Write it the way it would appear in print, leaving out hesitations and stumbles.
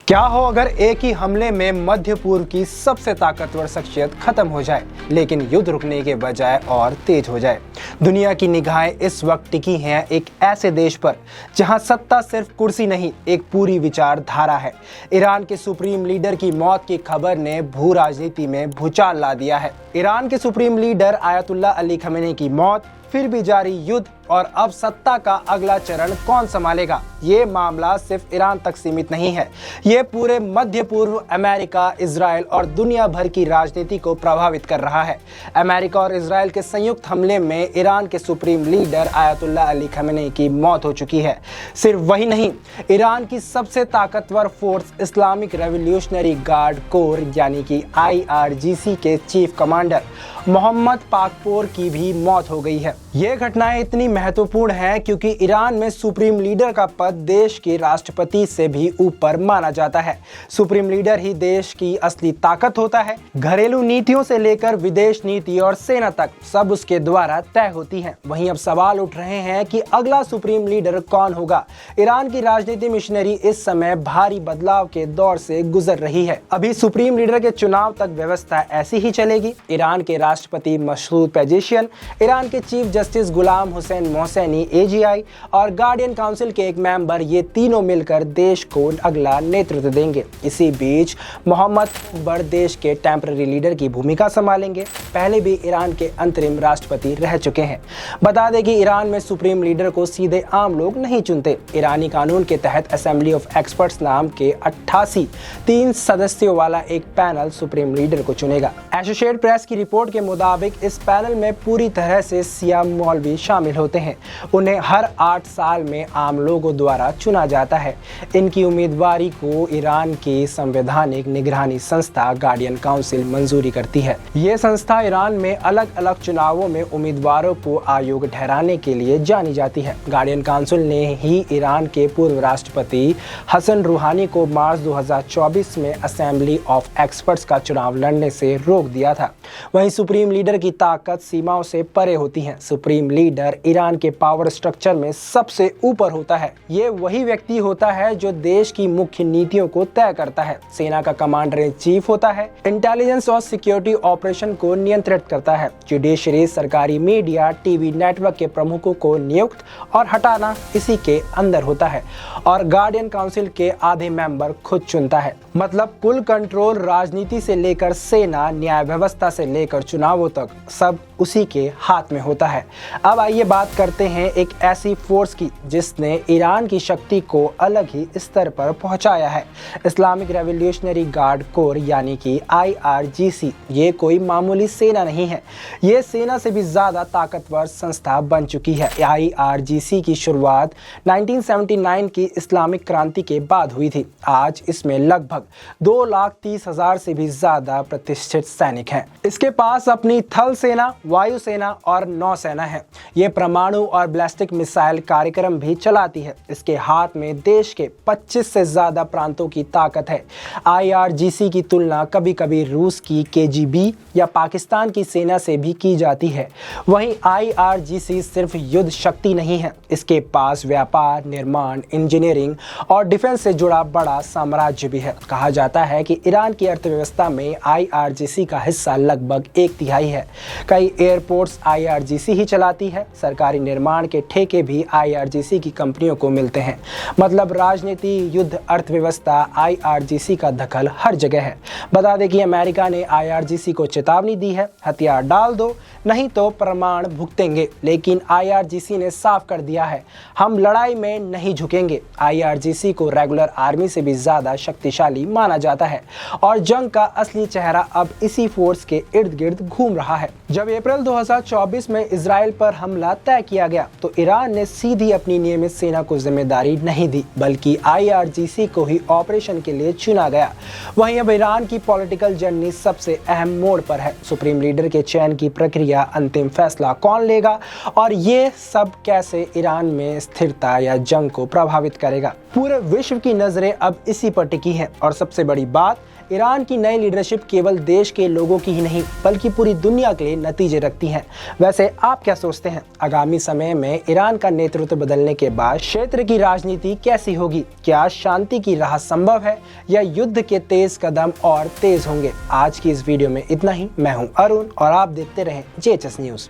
क्या हो अगर एक ही हमले में मध्य पूर्व की सबसे ताकतवर शख्सियत खत्म हो जाए, लेकिन युद्ध रुकने के बजाय और तेज हो जाए। दुनिया की निगाहें इस वक्त टिकी हैं एक ऐसे देश पर जहां सत्ता सिर्फ कुर्सी नहीं, एक पूरी विचारधारा है। ईरान के सुप्रीम लीडर की मौत की खबर ने भू राजनीति में भूचाल ला दिया है। ईरान के supreme leader Ayatollah Ali Khamenei की मौत, फिर भी जारी युद्ध और अब सत्ता का अगला चरण कौन संभालेगा। ये मामला सिर्फ ईरान तक सीमित नहीं है, ये पूरे मध्य पूर्व, अमेरिका, इजराइल और दुनिया भर की राजनीति को प्रभावित कर रहा है। अमेरिका और इजराइल के संयुक्त हमले में ईरान के supreme leader Ayatollah Ali Khamenei की मौत हो चुकी है। सिर्फ वही नहीं, ईरान की सबसे ताकतवर force Islamic revolutionary guard core यानी कि IRGC के चीफ कमांडर मोहम्मद पाकपोर की भी मौत हो गई है। ये घटनाएं इतनी महत्वपूर्ण है क्योंकि ईरान में सुप्रीम लीडर का पद देश के राष्ट्रपति से भी ऊपर माना जाता है। सुप्रीम लीडर ही देश की असली ताकत होता है। घरेलू नीतियों से लेकर विदेश नीति और सेना तक सब उसके द्वारा तय होती है। वहीं अब सवाल उठ रहे हैं कि अगला सुप्रीम लीडर कौन होगा। ईरान की राजनीति मिशनरी इस समय भारी बदलाव के दौर से गुजर रही है। अभी सुप्रीम लीडर के चुनाव तक व्यवस्था ऐसी ही चलेगी। ईरान के राष्ट्रपति मसूद पेजेशियन, ईरान के chief justice Ghulam Hossein Mohseni AGI और गार्डियन काउंसिल के एक मेंबर, ये तीनों मिलकर देश को अगला नेतृत्व देंगे। इसी बीच मोहम्मद अकबर देश के टेम्पररी लीडर की भूमिका संभालेंगे। पहले भी ईरान के अंतरिम राष्ट्रपति रह चुके हैं। बता दें कि ईरान में सुप्रीम लीडर को सीधे आम लोग नहीं चुनते। ईरानी कानून के तहत असेंबली ऑफ एक्सपर्ट्स नाम के 88 3 सदस्यों वाला एक पैनल सुप्रीम लीडर को चुनेगा। एसोसिएटेड प्रेस की रिपोर्ट के मुताबिक इस पैनल में पूरी तरह से शिया मौलवी शामिल होते हैं। उन्हें हर 8 साल में आम लोगों द्वारा चुना जाता है। इनकी उम्मीदवारी को ईरान की संवैधानिक निगरानी संस्था गार्डियन काउंसिल मंजूरी करती है। ये संस्था ईरान में अलग अलग चुनावों में उम्मीदवारों को अयोग्य ठहराने के लिए जानी जाती है। गार्डियन काउंसिल ने ही ईरान के पूर्व राष्ट्रपति हसन रूहानी को मार्च 2024 में असेंबली ऑफ एक्सपर्ट्स का चुनाव लड़ने से रोक दिया था। वहीं सुप्रीम लीडर की ताकत सीमाओं से परे होती है। सुप्रीम लीडर ईरान के पावर स्ट्रक्चर में सबसे ऊपर होता है। ये वही व्यक्ति होता है जो देश की मुख्य नीतियों को तय करता है। सेना का कमांडर इन चीफ होता है। इंटेलिजेंस और सिक्योरिटी ऑपरेशन को नियंत्रित करता है। जुडिशरी, सरकारी मीडिया, टीवी नेटवर्क के प्रमुखों को नियुक्त और हटाना इसी के अंदर होता है और गार्डियन काउंसिल के आधे मेंबर खुद चुनता है। मतलब कुल कंट्रोल राजनीति से लेकर सेना, न्याय व्यवस्था से लेकर चुनावों तक सब उसी के हाथ में होता है। अब आइए बात करते हैं एक ऐसी फोर्स की जिसने ईरान की शक्ति को अलग ही स्तर पर पहुंचाया है। इस्लामिक रेवोल्यूशनरी गार्ड कोर यानी कि IRGC ये कोई मामूली सेना नहीं है। ये सेना से भी ज्यादा ताकतवर संस्था बन चुकी है। IRGC की शुरुआत 1979 की इस्लामिक क्रांति के बाद हुई थी। आज इसमें लगभग 2,30,000 से भी ज्यादा प्रतिष्ठित सैनिक हैं। इसके पास अपनी थल सेना, वायुसेना और नौसेना है। ये परमाणु और बैलिस्टिक मिसाइल कार्यक्रम भी चलाती है। इसके हाथ में देश के 25 से ज्यादा प्रांतों की ताकत है। IRGC की तुलना कभी कभी रूस की KGB या पाकिस्तान की सेना से भी की जाती है। वहीं IRGC सिर्फ युद्ध शक्ति नहीं है, इसके पास व्यापार, निर्माण, इंजीनियरिंग और डिफेंस से जुड़ा बड़ा साम्राज्य भी है। कहा जाता है कि ईरान की अर्थव्यवस्था में IRGC का हिस्सा लगभग 1/3 है। कई एयरपोर्ट्स IRGC ही चलाती है। सरकारी निर्माण के ठेके भी IRGC की कंपनियों को मिलते हैं। मतलब राजनीति, युद्ध, अर्थव्यवस्था, IRGC का दखल हर जगह है। बता दें कि अमेरिका ने IRGC को चेतावनी दी है, हथियार डाल दो नहीं तो प्रमाण भुगतेंगे। लेकिन IRGC ने साफ कर दिया है, हम लड़ाई में नहीं झुकेंगे। IRGC को रेगुलर आर्मी से भी ज्यादा शक्तिशाली माना जाता है और जंग का असली चेहरा अब इसी फोर्स के इर्द गिर्द घूम रहा है। जब अप्रैल 2024 में इजराइल पर हमला तय किया गया तो ईरान ने सीधी अपनी नियमित सेना को जिम्मेदारी नहीं दी, बल्कि IRGC को ही ऑपरेशन के लिए चुना गया। वहीं अब ईरान की पॉलिटिकल जर्नी सबसे अहम मोड़ पर है। सुप्रीम लीडर के चयन की प्रक्रिया, अंतिम फैसला कौन लेगा और ये सब कैसे ईरान में स्थिरता या जंग को प्रभावित करेगा। पूरे विश्व की नजरें अब इसी पर टिकी हैं और सबसे बड़ी बात, ईरान की नई लीडरशिप केवल देश के लोगों की ही नहीं बल्कि पूरी दुनिया के लिए नतीजे रखती है। वैसे आप क्या सोचते हैं, आगामी समय में ईरान का नेतृत्व बदलने के बाद क्षेत्र की राजनीति कैसी होगी? क्या शांति की राह संभव है या युद्ध के तेज कदम और तेज होंगे? आज की इस वीडियो में इतना ही। मैं हूं अरुण और आप देखते रहें JHS न्यूज़।